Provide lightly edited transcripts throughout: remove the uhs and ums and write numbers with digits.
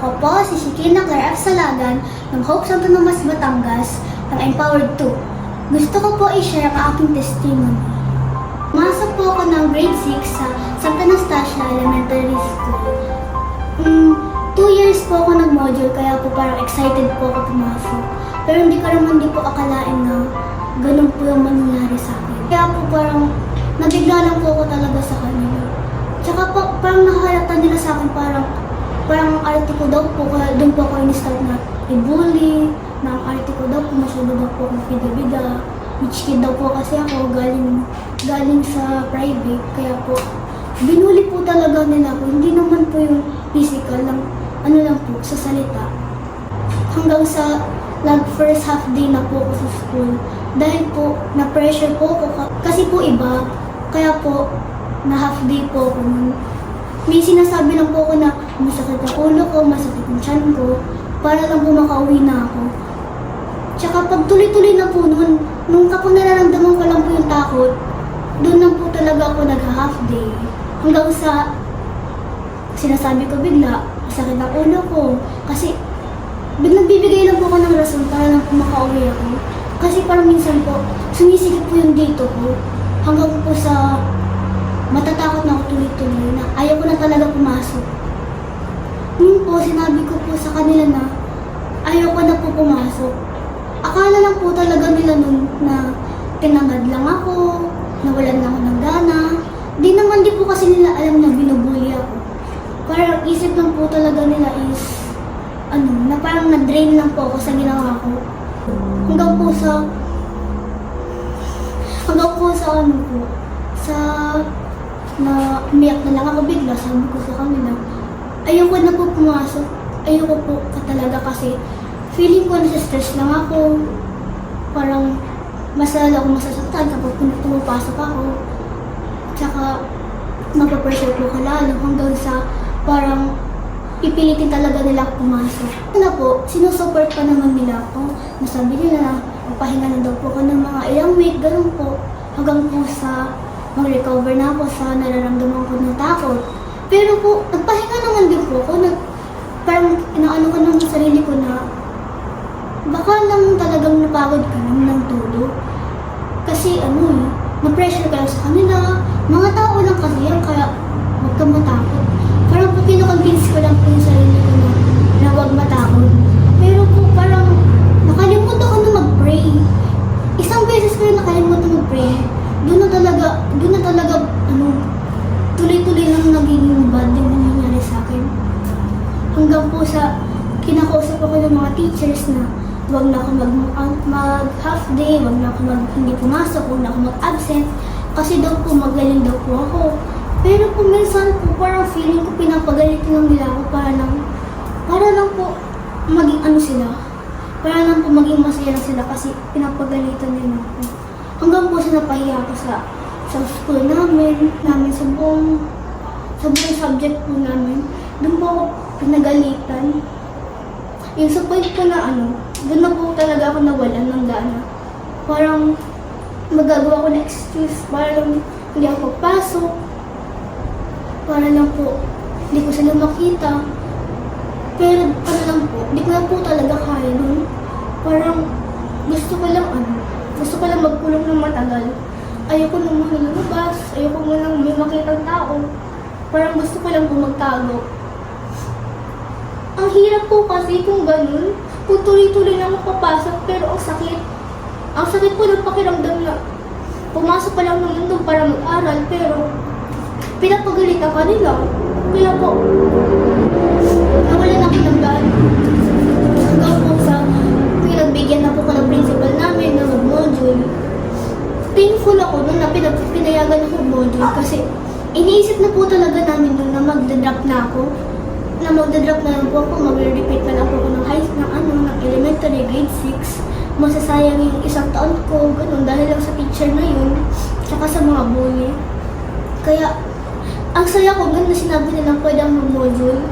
Ako po si Shikina Claire F. Salagan ng Hope Santo Tomas, Batangas, ng Empowered 2. Gusto ko po i-share ang aking testimony. Pumasok po ako ng grade 6 sa Santa Anastasia Elementary School. 2 years po ako nag-module kaya po parang excited po ako pumasok. Pero hindi ko naman po akalain na ganun po yung mangyayari sa akin. Kaya po parang nabigla lang po ako talaga sa kanila. Tsaka po parang nakahalata nila sa akin parang arte ko daw po, kaya doon po ako in-start na i-bully, na ang arte ko daw po, masyado daw po akong bida-bida. Rich kid daw po kasi ako, galing sa private, kaya po, binuli po talaga nila ako. Hindi naman po yung physical, lang, ano lang po, sa salita. Hanggang sa first half day na po ako sa school, dahil po, na-pressure po ako, kasi po iba, kaya po, na half day po ako nun. May sinasabi lang po ako na masakit ang ulo ko, masakit ang tiyan ko, para lang po makauwi na ako. Tsaka pag tuloy-tuloy na po nun, nung kapag nararamdaman ko lang po yung takot, doon lang po talaga ako nag-half day. Hanggang sa sinasabi ko bigla, masakit ang ulo ko. Kasi biglang bibigay lang po ako ng rason para lang po makauwi ako. Kasi parang minsan po, sumisikip po yung dito ko. Hanggang po sa matatakot na ako tuloy-tuloy na ayaw ko na talaga pumasok. Noon po, sinabi ko po sa kanila na ayaw ko na po pumasok. Akala lang po talaga nila nun na tinangad lang ako, nawalan lang ako ng gana. Di naman po kasi nila alam na binubuli ako. Parang isip lang po talaga nila is, na parang na-drain lang po ako sa ginawa ko. Hanggang po sa na umiyak na lang ako bigla, sabi ko sa kanila, ayoko na po pumasok, ayoko po talaga kasi feeling ko nasa-stress lang ako, parang mas lalo ako masasaktan kapag pumapasok ako, tsaka mapapressure po ka lalo hanggang sa parang pipilitin talaga nila ako pumasok. Na po, sinusupport pa naman nila ako, nasabi nila na magpahinga na daw po ako ng mga ilang week, ganun po, hanggang po sa mag-recover na ako sa nararamdaman ko ng takot. Pero po, nagpahinga naman din po ako. Parang inaano ko ng sarili ko na baka lang talagang napagod ka lang ng todo. Kasi na-pressure ka lang sa kanila. Mga tao lang kasi yan, kaya huwag kang matakot. Parang po kinoconvince ko lang po yung sarili ko na huwag matakot. Pero po parang nakalimutan ko na mag-pray. Isang beses ko yung nakalimutan mag-pray. Doon na talaga, tuloy-tuloy lang nagiging bad din nangyayari sa akin. Hanggang po sa kinakausap ako ng mga teachers na huwag na ako mag-half day, huwag na ako hindi pumasok, huwag na ako mag-absent, kasi daw po magaling daw po ako. Pero po minsan po parang feeling ko pinapagalitin lang nila ako para lang po maging sila. Para lang po maging masaya lang sila kasi pinapagalitan nila ako. Hanggang po sa napahiya ako sa school namin sa buong subject po namin. Doon po ako pinagalitan. Yung sa point po na doon na po talaga ako nawalan ng gana. Parang magagawa ko na excuse para lang hindi ako papasok. Para lang po hindi ko sila makita. Pero lang po, hindi ko na po talaga kaya nun. Parang gusto ko lang magkulong ng matagal. Ayoko nang muna lumabas, ayoko muna may makitang tao. Parang gusto ko lang po magtago. Ang hirap po kasi kung ganun, kung tuloy-tuloy lang mapapasok, pero ang sakit. Ang sakit po ng pakiramdam na pumasok pa lang naman doon para mag-aral, pero pinapagalitan ka nila. Kaya po, nawalan ako ng gana. Hanggang po sa pinagbigyan na po ko ng principal namin na mag-module. Thankful ako nung pinayagan ako module kasi iniisip na po talaga namin doon na magdadrop na ako. Na magdadrop na lang po ako, mag-repeat na lang po ako ng ng elementary grade 6. Masasayang yung isang taon ko, ganun, dahil lang sa teacher na yun, tsaka sa mga bully. Kaya, ang saya ko doon na sinabi nilang pwede ang mag-module.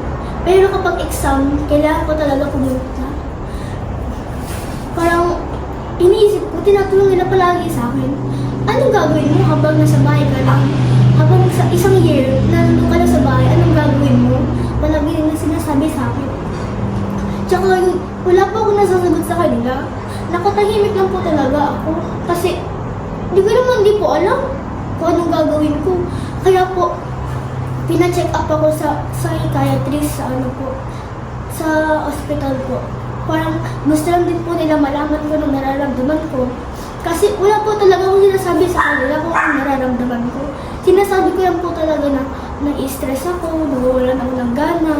Pero kapag exam, kailangan ko talaga pumunta. Parang iniisip ko, tinatulong nila palagi sa akin. Anong gagawin mo habang nasa bahay ka lang? Habang sa isang year na nandun ka lang sa bahay, anong gagawin mo? Palagi nila sinasabi sa akin. Tsaka yun, wala pa ako nasasagot sa kanila. Nakatahimik lang po talaga ako. Kasi, di po alam kung anong gagawin ko. Kaya po, pina-check up ako sa psychiatrist sa sa ospital po. Parang gusto lang din po nila malaman ko anong nararamdaman ko. Kasi wala po talaga akong sinasabi sa kanila kung anong nararamdaman ko. Sinasabi ko lang po talaga na nai-stress ako, nawawalan ako ng gana,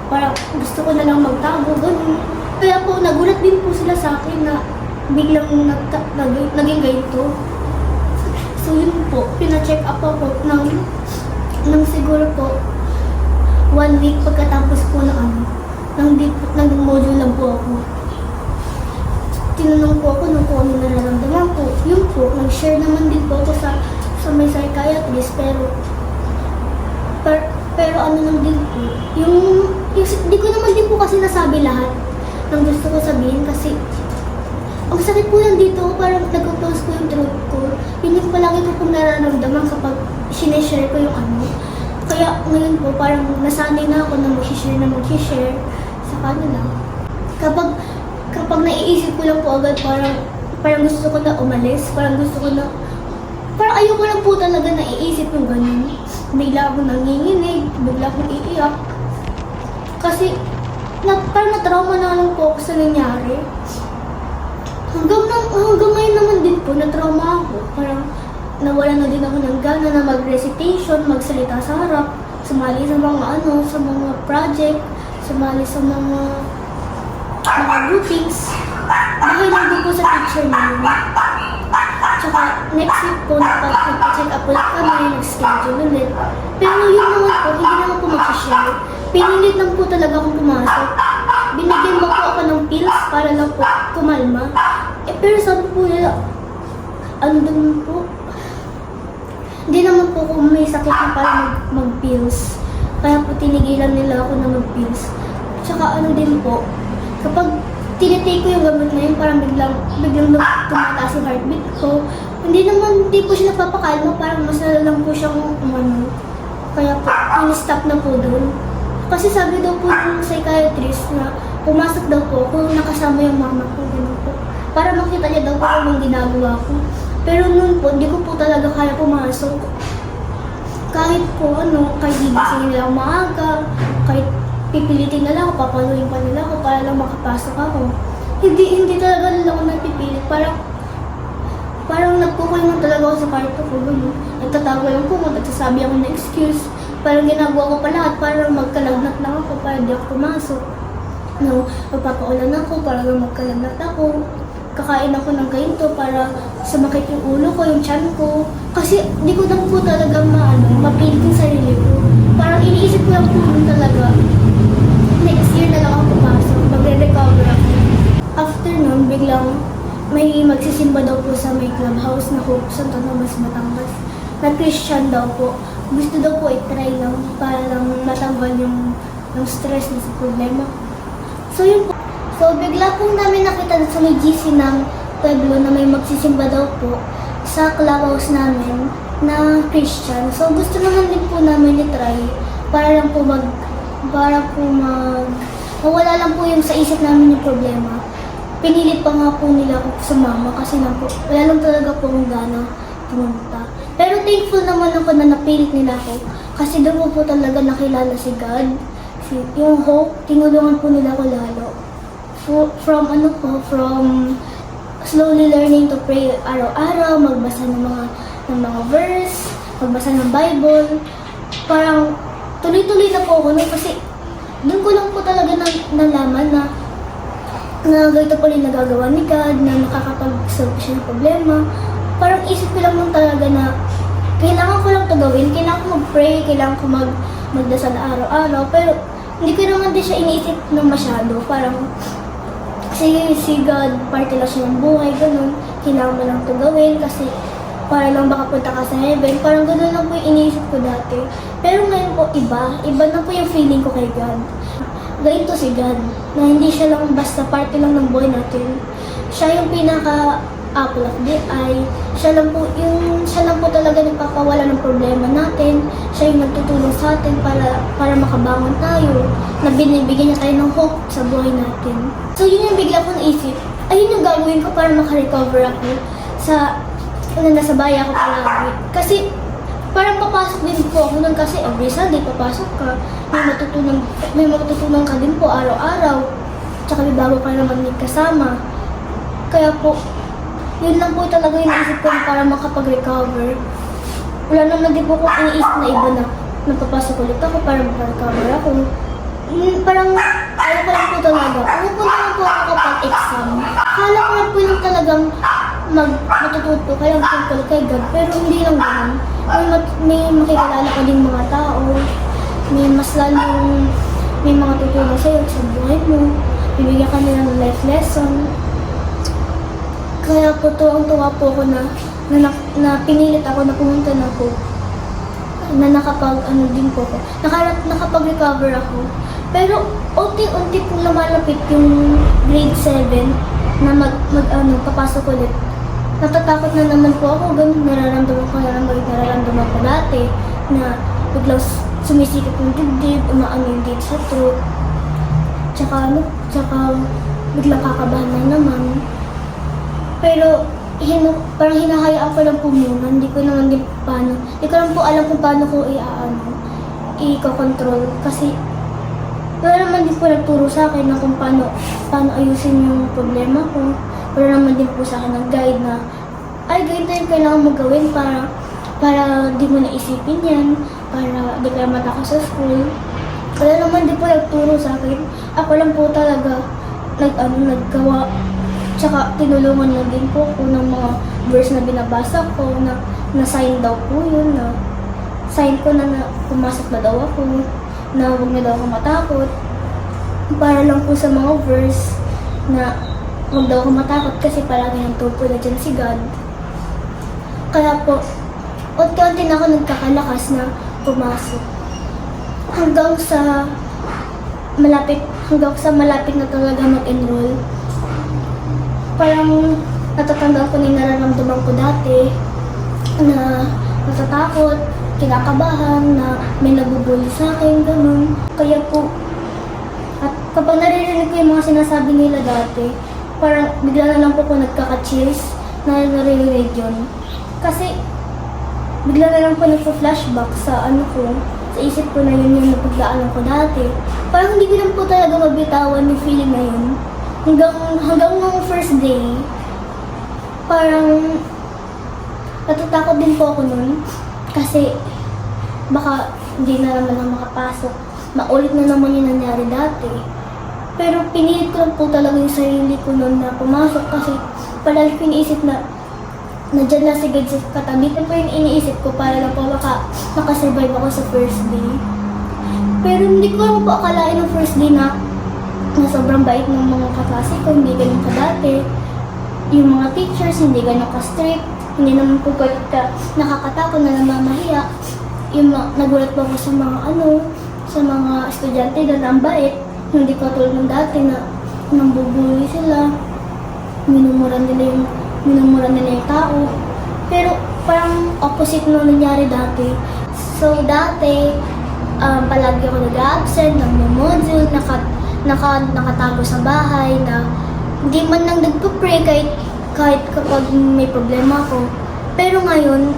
parang gusto ko na lang magtago, ganun. Kaya po, nagulat din po sila sa akin na biglang naging ganito. So yun po, pina-check up ako ng siguro po 1 week pagkatapos po ng module lang po ako. Tinanong po ako kung ano nararamdaman ko. Yun po, nag-share naman din po ako sa may psychiatrist, pero ano lang din po, di ko naman din po kasi nasabi lahat ng gusto ko sabihin kasi ang sakit po lang dito, parang nag-close ko yung throat ko. Yun yung palagi ko pong nararamdaman kapag sineshare ko yung Kaya ngayon po, parang nasanay na ako na mag-share sa kanila. Kapag naiisip ko lang po agad, parang gusto ko na umalis, parang ayoko lang po talaga naiisip yung ganun. Bigla akong nanginginig, bigla akong iiyak. Kasi, parang na-trauma na lang po ako sa nangyari. Hanggang ngayon naman din po, na-trauma ako. Parang nawala na din ako ng gana na mag-recitation, magsalita sa harap, sumali sa mga project, sumali sa mga groupings. Dahil lang din po sa teacher namin. Tsaka next week po, nag-check up ulit kami, nag-schedule ulit. Pero yun naman po, hindi naman po mag-share. Pinilit lang po talaga akong pumasok. Binigyan mo po ako ng pills para lang po kumalma. Pero sabi po nila, doon po, hindi naman po kung may sakit na para mag-pills. Kaya po tinigilan nila ako na mag-pills. Tsaka din po, kapag tinitake ko yung gamot na yun, parang biglang tumataas yung heartbeat ko. Hindi po siya napapakalma, parang mas lang po siyang Kaya po, in-stop na po doon. Kasi sabi daw po ng psychiatrist na pumasok daw po kung nakasama yung mama ko, gano'n po. Para makita niya daw po kung anong ginagawa ko. Pero noon po, hindi ko po talaga kaya pumasok. Kahit po kahit gigisingin nila ako maaga, kahit pipilitin na lang ako, papaluin pa nila ako para lang makapasok ako. Hindi talaga nila ako napipilit. Parang nagkukulong talaga ako sa kwarto ko. Nagtatago lang po, nagsasabi ako ng excuse. Parang ginagawa ko pa lahat, parang magkalagnat lang ako para di ako pumasok. Magpapaulan ako para magkalagnat ako. Kakain ako ng ganito para sumakit yung ulo ko, yung tiyan ko. Kasi di ko lang po talaga mapilit yung sarili ko. Parang iniisip ko lang po talaga. Next year na lang ako pumasok, magre-recover ako. After nun, biglang may magsisimba daw po sa may clubhouse na Hope Santa Tomas, Batangas. Na Christian daw po. Gusto daw po i-try lang para lang matanggal yung stress na sa problema. So yun po. So bigla po namin nakita sa may GC ng Pueblo na may magsisimba daw po sa clubhouse namin na Christian. So gusto naman din po namin i-try para mawala lang po yung sa isip namin yung problema. Pinilit pa nga po nila ako sumama kasi wala lang talaga po akong gana pumunta. Pero thankful naman ako na napilit nila ako kasi doon po talaga nakilala si God. Yung Hope, tinulungan po nila ako lalo. From slowly learning to pray araw-araw, magbasa ng mga verse, magbasa ng Bible. Parang tuloy-tuloy na po ako kasi doon ko lang po talaga nalaman na ganito po rin nagagawa ni God, na nakakapag-solve siya ng problema. Parang isip ko lang talaga na kailangan ko lang ito gawin, kailangan ko mag-pray, kailangan ko magdasal araw-araw, pero hindi ko naman din siya iniisip ng masyado. Parang si God, parte lang siya ng buhay, ganun. Kailangan mo lang ito gawin kasi para lang baka punta ka sa heaven. Parang ganun lang po yung iniisip ko dati. Pero ngayon po iba na po yung feeling ko kay God. Ganito si God, na hindi siya lang basta parte lang ng buhay natin. Siya yung apple of the eye. Siya lang po talaga nagpapawala ng problema natin. Siya yung nagtutulong sa atin para makabangon tayo, na binibigyan niya tayo ng hope sa buhay natin. So yun yung bigla kong naisip, ayun yung gagawin ko para makarecover ako sa nasa bahay ako palagi. Kasi parang papasok din po ako nun kasi every Sunday papasok ka, may matutunan ka din po araw-araw, tsaka may bago ka naman may kasama. Kaya po, yun lang po talaga yung naisip ko para makapag-recover. Wala naman din po kung iniisip na iba na napapasok ulit ako para makarecover ako. Parang ayaw ko lang po talaga. Pupunta lang po ako kapag exam. Kala ko lang po yung talagang matututo kaya tungkol kay God, pero hindi lang ganun. May makikilala ka din mga tao, may mas lalong may mga tutulong sa'yo sa buhay mo, bibigyan ka nila ng life lesson. Kaya po tuwang-tuwa po ako na pinilit ako na pumunta na po, na din po ako, nakapag-recover ako. Pero unti-unti pong lumalapit yung grade 7 na papasok ulit. Natatakot na naman po ako, ganun, nararamdaman ko dati, na biglang sumisikip yung dibdib, umaano yung dito sa throat, tsaka biglang kakabahan na naman. Pero parang hinahayaan ko lang po muna, hindi ko lang po alam kung paano ko i-control, kasi wala naman din po nagturo sa akin na kung paano ayusin yung problema ko. Wala naman din po sa akin ng guide na, ganito yung kailangan mo gawin para di mo naisipin yan, para di ka matakot sa school. Wala naman din po nagturo sa akin. Ako lang po talaga naggawa. Tsaka tinulungan na din po ko ng mga verse na binabasa ko, na sign daw po yun, na sign ko na pumasok na daw ako, na huwag na daw ako matakot. Para lang po sa mga verse na huwag daw ako matakot kasi palagi nang tupo na dyan si God. Kaya po, unti-unti na ako nagkakalakas na pumasok. Hanggang sa malapit na talaga mag-enroll. Parang natatandaan ko na yung nararamdaman ko dati, na natatakot, kinakabahan, na may nabubuli sa akin, ganun. Kaya po, at kapag naririnig ko yung mga sinasabi nila dati, parang bigla na lang po ako nagkaka-chills na naririnig yun. Kasi bigla na lang po nagpa-flashback sa sa isip ko na yun yung napaglaanan ko dati. Parang hindi ko lang po talaga mabitawan yung feeling na yun. Hanggang nung first day, parang natatakot din po ako nun. Kasi baka hindi na naman ako makapasok. Maulit na naman yung nangyari dati. Pero pinilit ko lang po talaga yung sarili ko nun na pumasok kasi palagi ko iniisip na nandiyan na si God sa katabi. Ito po yung iniisip ko para lang po makasurvive ako sa first day. Pero hindi ko lang po akalain ng first day na sobrang bait ng mga kaklase ko, hindi ganun kadati. Yung mga teachers, hindi ganun ka-strict, hindi naman po nakakatakot na namamahiya. Nagulat po ako sa mga estudyante na ang bait. Hindi ko tulad ng dati na nambubuli sila, minumura nila yung tao. Pero parang opposite nung nangyari dati. So dati, palagi ako nag-absent, nag-module, nakatago sa bahay, na hindi man lang nagpo-pray kahit kapag may problema ako. Pero ngayon,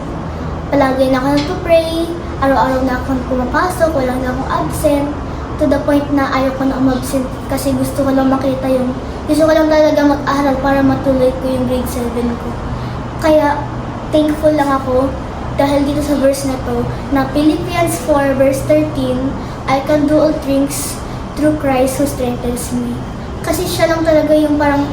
palagi na ako nagpo-pray, araw-araw na akong pumapasok, wala na akong absent. To the point na ayaw ko na umabsent kasi gusto ko lang gusto ko lang talaga mag-aral para matuloy ko yung grade 7 ko. Kaya thankful lang ako dahil dito sa verse na to, na Philippians 4 verse 13, I can do all things through Christ who strengthens me. Kasi siya lang talaga yung parang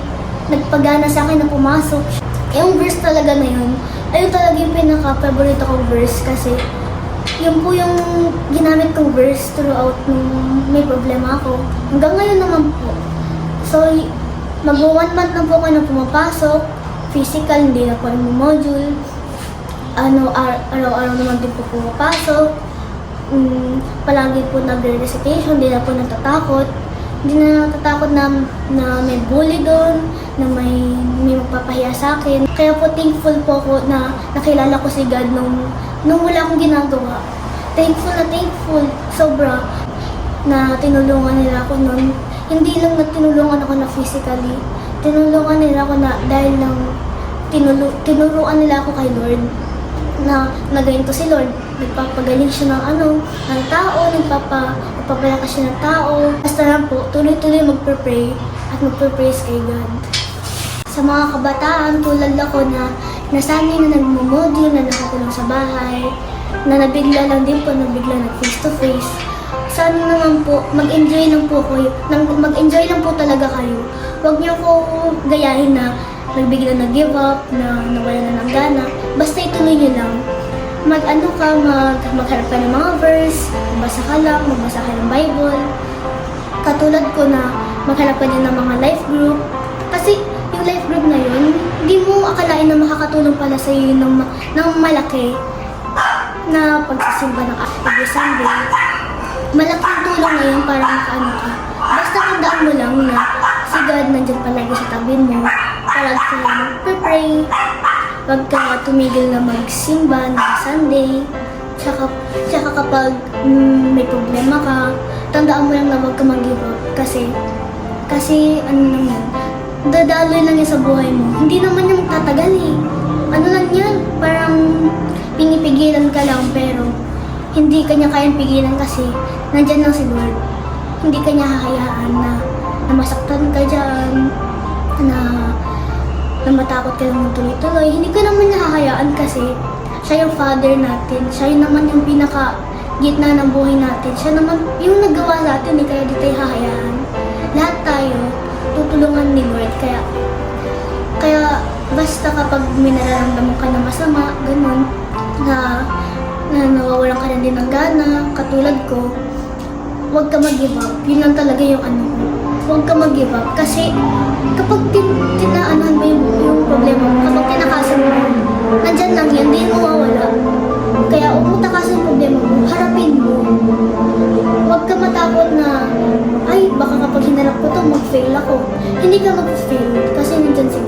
nagpagana sa akin na pumasok. Yung verse talaga na yun, ayun talaga yung pinaka-favorite kong verse kasi yun po yung ginamit kong verse throughout nung may problema ako. Hanggang ngayon naman po. So, mag-1 month na po ako na pumapasok. Physical, hindi na po yung module. Araw-araw naman din po pumapasok. Palagi po nagre-recitation, hindi na po natatakot. Hindi na natatakot na may bully doon, na may magpapahiya sa akin. Kaya po thankful po ako na nakilala ko si God nung wala akong ginagawa. Thankful, sobra, na tinulungan nila ako noon. Hindi lang na tinulungan ako na physically, tinulungan nila ako na dahil lang tinuruan nila ako kay Lord na ganito si Lord. Nagpapagaling siya ng tao, nagpapalakas siya ng tao. Basta lang po, tuloy-tuloy magpre-pray at magpre-praise kay God. Sa mga kabataan, tulad ako na nasanay na nagmumodule, na nakatulong sa bahay, na nabigla lang din po, nabigla na face-to-face. Sana naman po, mag-enjoy lang po kayo. Mag-enjoy lang po talaga kayo. Huwag niyo po gayahin na nagbigla na give up, na nawala na ng gana. Basta ituloy niyo lang. Magharap ka ng mga verse, magbasa ka ng Bible. Katulad ko na magharap ka din ng mga life group. Kasi yung life group na yun, hindi mo akalain na makakatulong pala sa iyo ng malaki na pagsisimba ng every Sunday. Malaking tulong na yun para makaano ka. Basta tandaan mo lang na si God nandyan palagi sa tabi mo. Palagi ka lang magpapray. Huwag ka tumigil na magsimba ng Sunday. Tsaka kapag may problema ka, tandaan mo lang na huwag ka mag-give up. Kasi ano lang yan, dadaloy lang yan sa buhay mo. Hindi naman yung tatagal eh. Ano lang yan, parang pinipigilan ka lang pero hindi kanya kayang pigilan kasi nandyan lang si Lord. Hindi kanya hahayaan na masaktan ka dyan, na matakot ka lang tuloy-tuloy. Hindi ka naman nahahayaan kasi siya yung Father natin. Siya yung naman yung pinaka-gitna ng buhay natin. Siya naman yung naggawa sa atin, kaya di tayo hahayaan. Lahat tayo tutulungan ni Lord. Kaya basta kapag may nararamdaman ka na masama, ganun, na nawawalan ka na din ng gana, katulad ko, huwag ka mag-give up. Yun lang talaga yung huwag ka mag-give up. Kasi kapag tinaanahan mo yung problema mo, kapag tinakasan mo, nandyan lang yan, hindi mawawala. Kaya huwag mo takasan yung problema mo, harapin mo. Huwag ka matakot na, ay, baka kapag hinarap ko to, mag-fail ako. Hindi ka mag-fail kasi nandyan si